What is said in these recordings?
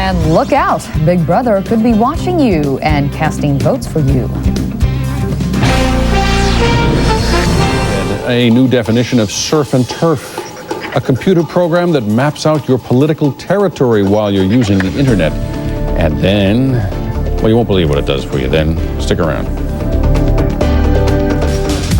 And look out, Big Brother could be watching you and casting votes for you. And a new definition of surf and turf, a computer program that maps out your political territory while you're using the internet. And then, well, you won't believe what it does for you then. Stick around.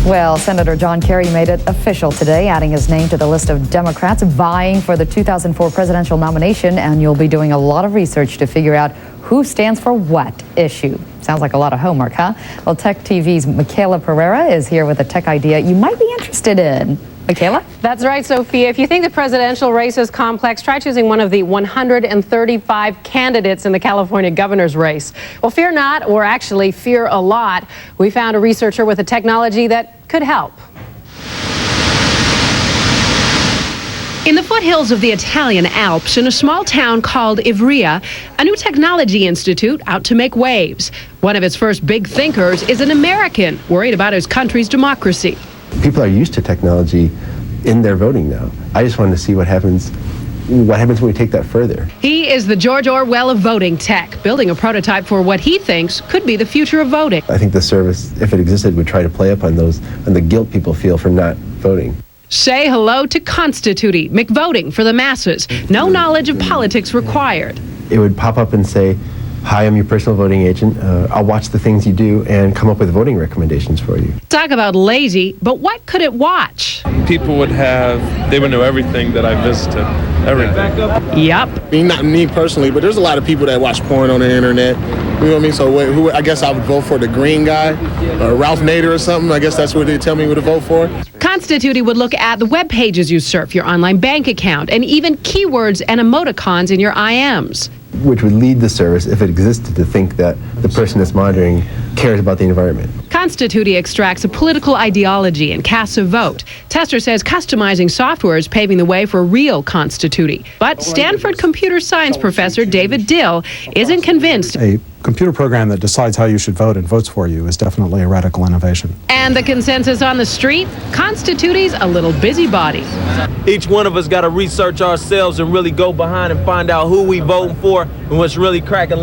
Well, Senator John Kerry made it official today, adding his name to the list of Democrats vying for the 2004 presidential nomination, and you'll be doing a lot of research to figure out who stands for what issue. Sounds like a lot of homework, huh? Well, Tech TV's Michaela Pereira is here with a tech idea you might be interested in. Michaela? That's right, Sophia. If you think the presidential race is complex, try choosing one of the 135 candidates in the California governor's race. Well, fear not, or actually fear a lot. We found a researcher with a technology that could help. In the foothills of the Italian Alps, in a small town called Ivrea, a new technology institute out to make waves. One of its first big thinkers is an American worried about his country's democracy. People are used to technology in their voting now. I just wanted to see what happens when we take that further. He is the George Orwell of voting tech, building a prototype for what he thinks could be the future of voting. I think the service, if it existed, would try to play up on the guilt people feel for not voting. Say hello to Constituti, McVoting for the masses. No knowledge of politics required. It would pop up and say, "Hi, I'm your personal voting agent. I'll watch the things you do and come up with voting recommendations for you." Talk about lazy, but what could it watch? People would know everything that I visited, everything. Yup. Not me personally, but there's a lot of people that watch porn on the internet. You know what I mean? So I guess I would vote for the green guy, or Ralph Nader or something. I guess that's what they tell me to vote for. Constituti would look at the web pages you surf, your online bank account, and even keywords and emoticons in your IMs. Which would lead the service, if it existed, to think that the person that's monitoring cares about the environment. Constituti extracts a political ideology and casts a vote. Tester says customizing software is paving the way for real Constituti. But Stanford computer science professor David Dill isn't convinced. A computer program that decides how you should vote and votes for you is definitely a radical innovation. And the consensus on the street? Constituti's a little busybody. Each one of us got to research ourselves and really go behind and find out who we voting for and what's really cracking.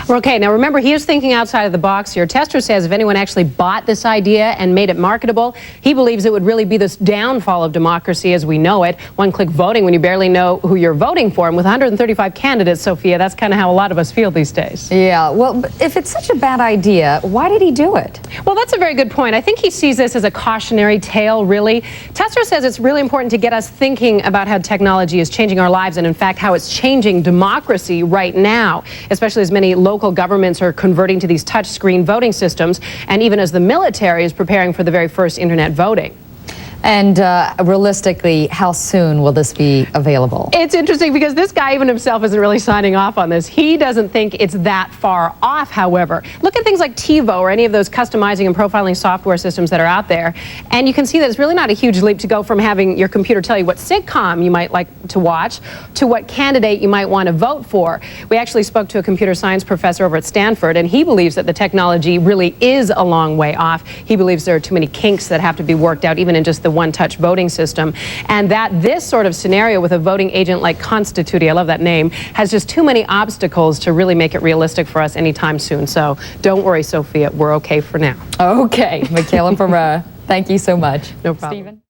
Okay, now remember, he is thinking outside of the box here. Tester says if anyone actually bought this idea and made it marketable, he believes it would really be this downfall of democracy as we know it. One-click voting when you barely know who you're voting for. And with 135 candidates, Sophia, that's kind of how a lot of us feel these days. Yeah, well, if it's such a bad idea, why did he do it? Well, that's a very good point. I think he sees this as a cautionary tale, really. Tester says it's really important to get us thinking about how technology is changing our lives and, in fact, how it's changing democracy right now, especially as many local governments are converting to these touchscreen voting systems, and even as the military is preparing for the very first internet voting. And realistically, how soon will this be available? It's interesting because this guy even himself isn't really signing off on this. He doesn't think it's that far off, however. Look at things like TiVo or any of those customizing and profiling software systems that are out there, and you can see that it's really not a huge leap to go from having your computer tell you what sitcom you might like to watch to what candidate you might want to vote for. We actually spoke to a computer science professor over at Stanford, and he believes that the technology really is a long way off. He believes there are too many kinks that have to be worked out, even in just the one-touch voting system, and that this sort of scenario with a voting agent like Constituti, I love that name, has just too many obstacles to really make it realistic for us anytime soon. So don't worry, Sophia, we're okay for now. Okay, Michaela Pereira, thank you so much. No problem. Stephen?